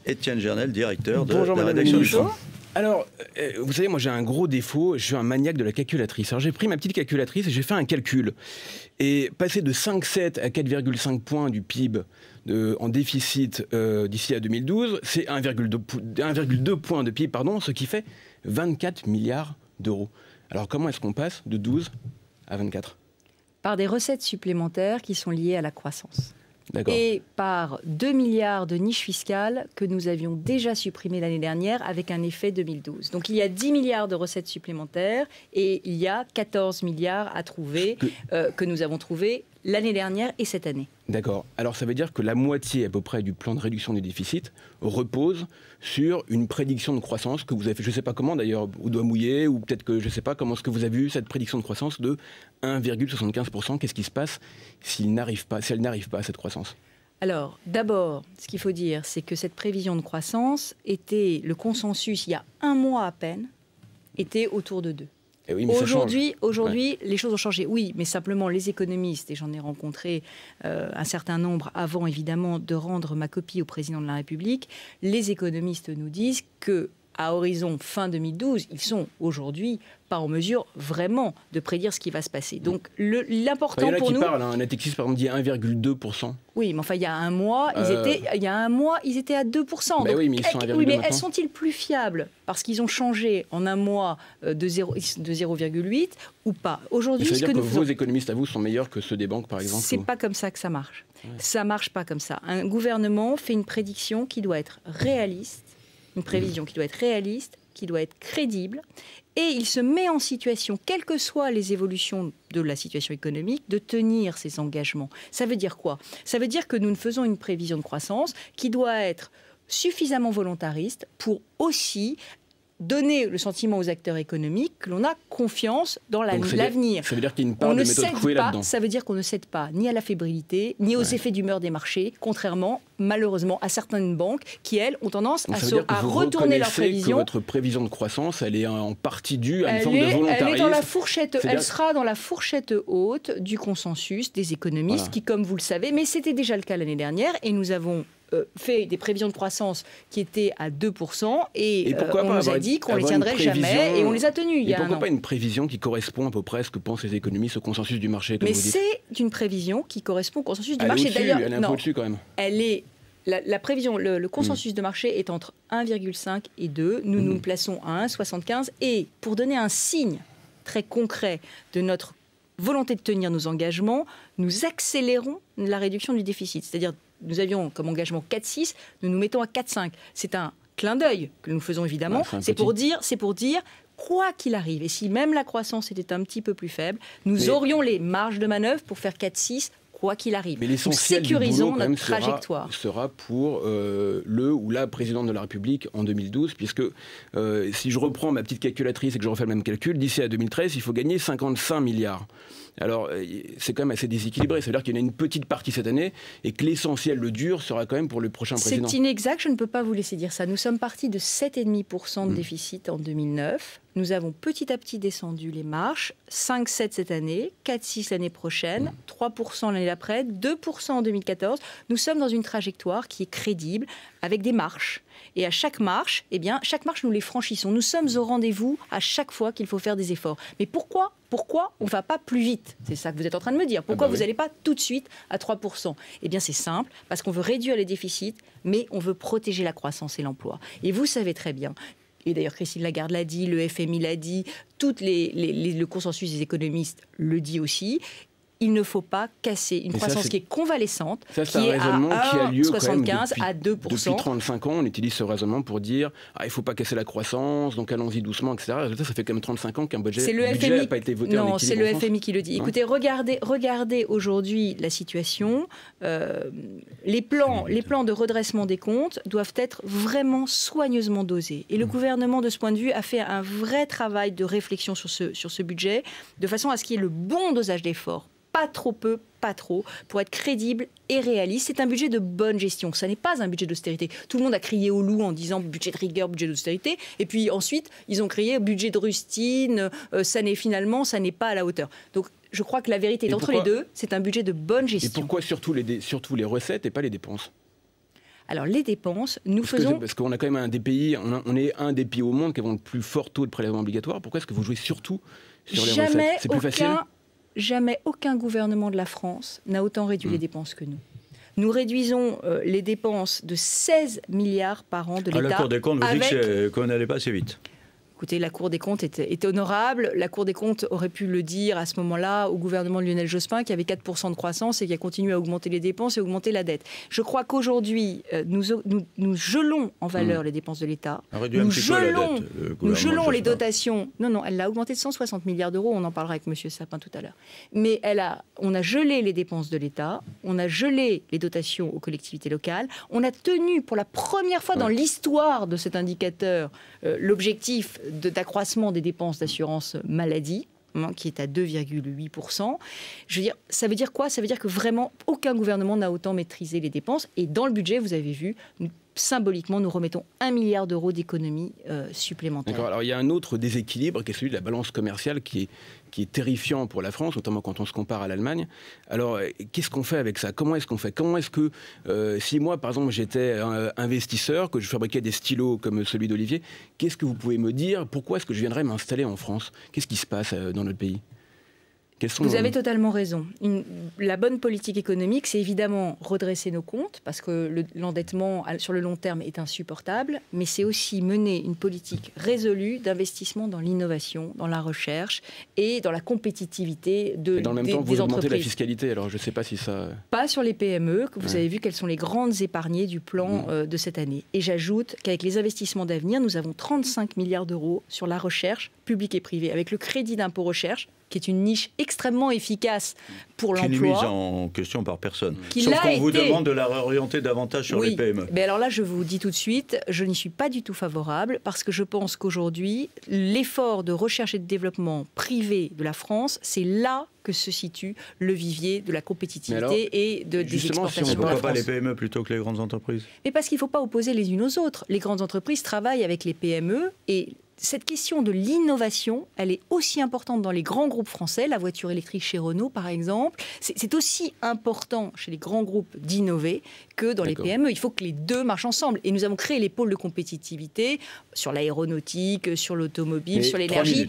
Étienne Gernel, directeur de Bonjour, la Madame rédaction la du Ministre. Point. Alors, vous savez, moi j'ai un gros défaut, je suis un maniaque de la calculatrice. Alors j'ai pris ma petite calculatrice et j'ai fait un calcul. Et passer de 5,7 à 4,5 points du PIB en déficit d'ici à 2012, c'est 1,2 points de PIB, ce qui fait 24 milliards d'euros. Alors comment est-ce qu'on passe de 12 à 24 ? Par des recettes supplémentaires qui sont liées à la croissance. D'accord. Et par 2 milliards de niches fiscales que nous avions déjà supprimées l'année dernière avec un effet 2012. Donc il y a 10 milliards de recettes supplémentaires et il y a 14 milliards à trouver, que nous avons trouvés l'année dernière et cette année. D'accord. Alors ça veut dire que la moitié à peu près du plan de réduction du déficit repose sur une prédiction de croissance que vous avez fait, je ne sais pas comment d'ailleurs, au doigt mouillé, ou peut-être que je ne sais pas comment est-ce que vous avez eu cette prédiction de croissance de 1,75%. Qu'est-ce qui se passe si elle n'arrive pas à cette croissance ? Alors, d'abord, ce qu'il faut dire, c'est que cette prévision de croissance était, le consensus, il y a un mois à peine, était autour de 2. Eh oui, mais Aujourd'hui, ouais. Les choses ont changé. Oui, mais simplement les économistes, et j'en ai rencontré un certain nombre avant évidemment de rendre ma copie au président de la République, les économistes nous disent que à horizon fin 2012, ils sont aujourd'hui pas en mesure vraiment de prédire ce qui va se passer. Donc l'important pour nous... Un Natixis par exemple dit 1,2%. Oui, mais enfin il y a un mois, ils étaient à 2%. Bah donc, oui, mais ils sont à 1,2 oui, mais maintenant. sont-ils plus fiables parce qu'ils ont changé en un mois de 0,8 ou pas? Aujourd'hui, ça veut ce dire que que nous vos faisons, économistes à vous sont meilleurs que ceux des banques par exemple? c'est pas comme ça que ça marche. Ouais. Ça marche pas comme ça. Un gouvernement fait une prédiction qui doit être réaliste, une prévision qui doit être réaliste, qui doit être crédible, et il se met en situation, quelles que soient les évolutions de la situation économique, de tenir ses engagements. Ça veut dire quoi? Ça veut dire que nous faisons une prévision de croissance qui doit être suffisamment volontariste pour aussi donner le sentiment aux acteurs économiques que l'on a confiance dans l'avenir. Ça veut dire qu'il y a une part de méthode Coué là-dedans. Ça veut dire qu'on ne cède pas ni à la fébrilité, ni aux effets d'humeur des marchés, contrairement, malheureusement, à certaines banques qui, elles, ont tendance à retourner leurs prévisions. Que votre prévision de croissance, elle est en partie due à une forme de volontarisme. Elle sera dans la fourchette haute du consensus des économistes qui, comme vous le savez, mais c'était déjà le cas l'année dernière, et nous avons fait des prévisions de croissance qui étaient à 2% et on nous a dit qu'on les tiendrait jamais et on les a tenues il y a un an. Pourquoi pas une prévision qui correspond à peu près à ce que pensent les économistes au consensus du marché comme Mais vous dites. C'est une prévision qui correspond au consensus du marché. D'ailleurs, elle est un peu au-dessus quand même. Elle est... La prévision, le consensus de marché est entre 1,5 et 2. Nous nous plaçons à 1,75 et pour donner un signe très concret de notre volonté de tenir nos engagements, nous accélérons la réduction du déficit. C'est-à-dire nous avions comme engagement 4,6, nous nous mettons à 4,5. C'est un clin d'œil que nous faisons évidemment. C'est pour dire, quoi qu'il arrive, et si même la croissance était un petit peu plus faible, nous aurions les marges de manœuvre pour faire 4,6, quoi qu'il arrive. Mais l'essentiel du boulot, notre trajectoire. Sera pour le ou la présidente de la République en 2012, puisque si je reprends ma petite calculatrice et que je refais le même calcul, d'ici à 2013, il faut gagner 55 milliards. Alors, c'est quand même assez déséquilibré. Ça veut dire qu'il y en a une petite partie cette année et que l'essentiel, le dur, sera quand même pour le prochain président. C'est inexact, je ne peux pas vous laisser dire ça. Nous sommes partis de 7,5% de déficit en 2009. Nous avons petit à petit descendu les marches. 5,7 cette année, 4,6 l'année prochaine, 3% l'année d'après, 2% en 2014. Nous sommes dans une trajectoire qui est crédible, avec des marches. Et à chaque marche, nous les franchissons. Nous sommes au rendez-vous à chaque fois qu'il faut faire des efforts. Mais pourquoi on ne va pas plus vite? C'est ça que vous êtes en train de me dire. Pourquoi vous n'allez pas tout de suite à 3%? Eh bien, c'est simple, parce qu'on veut réduire les déficits, mais on veut protéger la croissance et l'emploi. Et vous savez très bien, et d'ailleurs Christine Lagarde l'a dit, le FMI l'a dit, le consensus des économistes le dit aussi, il ne faut pas casser une croissance qui est convalescente, qui est à 1,75 à 2%. Depuis 35 ans, on utilise ce raisonnement pour dire il ne faut pas casser la croissance, donc allons-y doucement, etc. Ça fait quand même 35 ans qu'un budget n'a pas été voté en équilibre. Non, c'est le FMI qui le dit. Écoutez, regardez aujourd'hui la situation. Les plans de redressement des comptes doivent être vraiment soigneusement dosés. Et le gouvernement, de ce point de vue, a fait un vrai travail de réflexion sur ce budget, de façon à ce qu'il y ait le bon dosage d'efforts. Pas trop peu, pas trop, pour être crédible et réaliste. C'est un budget de bonne gestion. Ça n'est pas un budget d'austérité. Tout le monde a crié au loup en disant budget de rigueur, budget d'austérité. Et puis ensuite, ils ont crié budget de rustine. Ça n'est pas à la hauteur. Donc, je crois que la vérité est entre les deux. C'est un budget de bonne gestion. Et pourquoi surtout les recettes et pas les dépenses? Alors les dépenses, Parce qu'on a quand même un des pays, on est un des pays au monde qui avons le plus fort taux de prélèvement obligatoire. Pourquoi est-ce que vous jouez surtout sur les recettes? C'est plus facile? Jamais aucun gouvernement de la France n'a autant réduit les dépenses que nous. Nous réduisons les dépenses de 16 milliards par an de l'État. La Cour des comptes vous dit qu'on n'allait pas assez vite. Écoutez, la Cour des comptes est honorable. La Cour des comptes aurait pu le dire à ce moment-là au gouvernement de Lionel Jospin, qui avait 4% de croissance et qui a continué à augmenter les dépenses et augmenter la dette. Je crois qu'aujourd'hui, nous gelons en valeur les dépenses de l'État. Nous gelons les dotations. Non, elle l'a augmenté de 160 milliards d'euros. On en parlera avec M. Sapin tout à l'heure. Mais on a gelé les dépenses de l'État. On a gelé les dotations aux collectivités locales. On a tenu pour la première fois dans l'histoire de cet indicateur l'objectif d'accroissement des dépenses d'assurance maladie, qui est à 2,8%. Je veux dire, ça veut dire quoi? Ça veut dire que vraiment, aucun gouvernement n'a autant maîtrisé les dépenses. Et dans le budget, vous avez vu, symboliquement, nous remettons 1 milliard d'euros d'économies supplémentaires. D'accord. Alors, il y a un autre déséquilibre qui est celui de la balance commerciale qui est terrifiant pour la France, notamment quand on se compare à l'Allemagne. Alors, qu'est-ce qu'on fait avec ça? Comment est-ce qu'on fait? Comment est-ce que, si moi, par exemple, j'étais investisseur, que je fabriquais des stylos comme celui d'Olivier, qu'est-ce que vous pouvez me dire? Pourquoi est-ce que je viendrais m'installer en France? Qu'est-ce qui se passe dans notre pays? Vous avez totalement raison. La bonne politique économique, c'est évidemment redresser nos comptes, parce que l'endettement sur le long terme est insupportable, mais c'est aussi mener une politique résolue d'investissement dans l'innovation, dans la recherche et dans la compétitivité des entreprises. Et dans le même temps, vous augmentez la fiscalité, alors je ne sais pas si ça... Pas sur les PME, que vous avez vu quelles sont les grandes épargnées du plan de cette année. Et j'ajoute qu'avec les investissements d'avenir, nous avons 35 milliards d'euros sur la recherche publique et privée, avec le crédit d'impôt recherche, qui est une niche extrêmement efficace pour l'emploi. Qui n'est mise en question par personne. Sauf qu'on vous demande de la réorienter davantage sur les PME. Mais alors là, je vous dis tout de suite, je n'y suis pas du tout favorable, parce que je pense qu'aujourd'hui, l'effort de recherche et de développement privé de la France, c'est là que se situe le vivier de la compétitivité et des exportations. Pourquoi pas les PME plutôt que les grandes entreprises? Mais parce qu'il ne faut pas opposer les unes aux autres. Les grandes entreprises travaillent avec les PME et cette question de l'innovation, elle est aussi importante dans les grands groupes français, la voiture électrique chez Renault par exemple. C'est aussi important chez les grands groupes d'innover que dans les PME. Il faut que les deux marchent ensemble. Et nous avons créé les pôles de compétitivité sur l'aéronautique, sur l'automobile, sur l'énergie,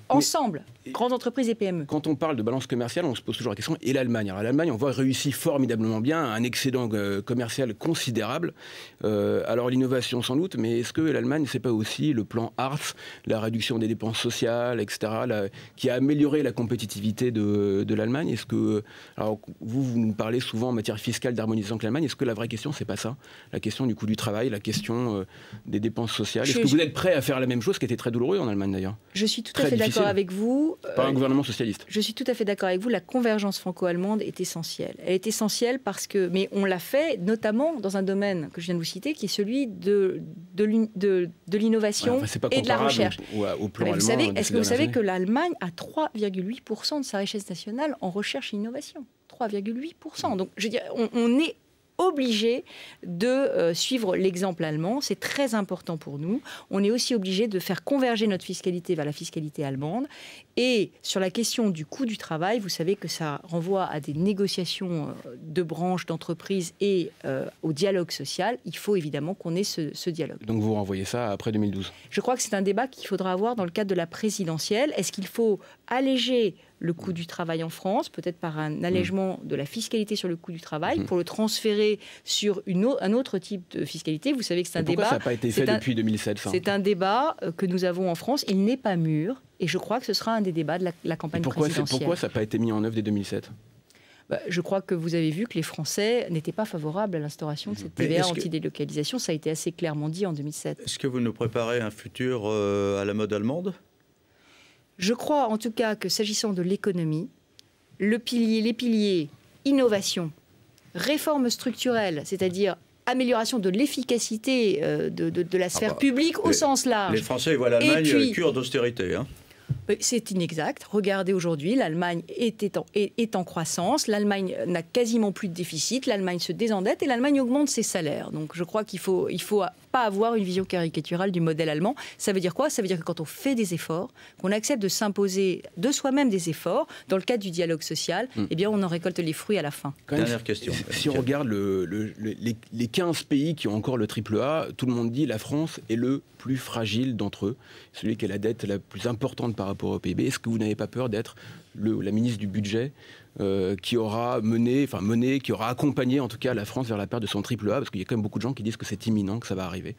ensemble, grandes entreprises et PME. Quand on parle de balance commerciale, on se pose toujours la question, et l'Allemagne? Alors l'Allemagne, on voit, réussit formidablement bien, un excédent commercial considérable. Alors l'innovation sans doute, mais est-ce que l'Allemagne, c'est pas aussi le plan Hartz, la réduction des dépenses sociales, etc., qui a amélioré la compétitivité de l'Allemagne? Est-ce que, alors vous nous parlez souvent en matière fiscale d'harmonisation avec l'Allemagne, est-ce que la vraie question, c'est pas ça? La question du coût du travail, la question des dépenses sociales. Est-ce que vous êtes prêt à faire la même chose, qui était très douloureux en Allemagne d'ailleurs? Je suis tout à fait d'accord avec vous. Pas un gouvernement socialiste. Je suis tout à fait d'accord avec vous. La convergence franco-allemande est essentielle. Elle est essentielle parce que, mais on l'a fait notamment dans un domaine que je viens de vous citer, qui est celui de l'innovation et de la recherche. Au plan allemand, est-ce que vous savez que l'Allemagne a 3,8% de sa richesse nationale en recherche et innovation? 3,8%. Donc, je veux dire, on est obligé de suivre l'exemple allemand, c'est très important pour nous. On est aussi obligé de faire converger notre fiscalité vers la fiscalité allemande. Et sur la question du coût du travail, vous savez que ça renvoie à des négociations de branches, d'entreprises et au dialogue social. Il faut évidemment qu'on ait ce dialogue. Donc vous renvoyez ça après 2012? Je crois que c'est un débat qu'il faudra avoir dans le cadre de la présidentielle. Est-ce qu'il faut alléger le coût du travail en France, peut-être par un allègement de la fiscalité sur le coût du travail, pour le transférer sur un autre type de fiscalité? Vous savez que c'est un débat... Pourquoi ça n'a pas été fait depuis 2007 ça? C'est un débat que nous avons en France. Il n'est pas mûr. Et je crois que ce sera un des débats de la campagne présidentielle. Pourquoi ça n'a pas été mis en œuvre dès 2007? Je crois que vous avez vu que les Français n'étaient pas favorables à l'instauration de cette TVA anti-délocalisation. Ça a été assez clairement dit en 2007. Est-ce que vous nous préparez un futur à la mode allemande? Je crois en tout cas que s'agissant de l'économie, les piliers innovation, réforme structurelle, c'est-à-dire amélioration de l'efficacité de la sphère publique au sens large. Les Français voient l'Allemagne cure d'austérité. C'est inexact. Regardez aujourd'hui, l'Allemagne est en croissance, l'Allemagne n'a quasiment plus de déficit, l'Allemagne se désendette et l'Allemagne augmente ses salaires. Donc je crois qu'il faut pas avoir une vision caricaturale du modèle allemand. Ça veut dire quoi? Ça veut dire que quand on fait des efforts, qu'on accepte de s'imposer de soi-même des efforts, dans le cadre du dialogue social, eh bien on en récolte les fruits à la fin. Dernière question. Si on regarde les 15 pays qui ont encore le triple A, tout le monde dit la France est le plus fragile d'entre eux, celui qui a la dette la plus importante par rapport au PIB. Est-ce que vous n'avez pas peur d'être la ministre du budget qui aura qui aura accompagné en tout cas la France vers la perte de son triple A, parce qu'il y a quand même beaucoup de gens qui disent que c'est imminent, que ça va arriver.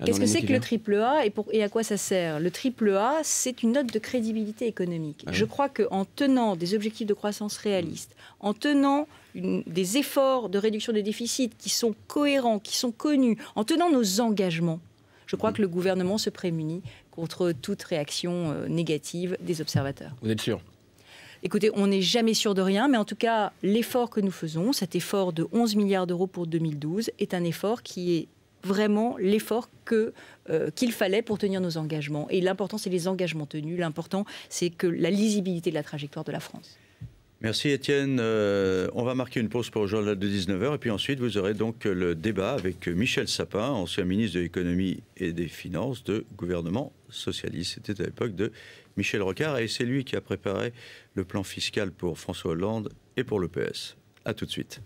Qu'est-ce que c'est que le triple A et à quoi ça sert? Le triple A, c'est une note de crédibilité économique. Je crois qu'en tenant des objectifs de croissance réalistes, en tenant des efforts de réduction des déficits qui sont cohérents, qui sont connus, en tenant nos engagements, je crois que le gouvernement se prémunit contre toute réaction négative des observateurs. Vous êtes sûr? Écoutez, on n'est jamais sûr de rien, mais en tout cas, l'effort que nous faisons, cet effort de 11 milliards d'euros pour 2012, est un effort qui est vraiment l'effort qu'il fallait pour tenir nos engagements. Et l'important, c'est les engagements tenus. L'important, c'est que la lisibilité de la trajectoire de la France. Merci Étienne. On va marquer une pause pour le journal de 19h et puis ensuite vous aurez donc le débat avec Michel Sapin, ancien ministre de l'économie et des finances de gouvernement socialiste. C'était à l'époque de Michel Rocard et c'est lui qui a préparé le plan fiscal pour François Hollande et pour le PS. A tout de suite.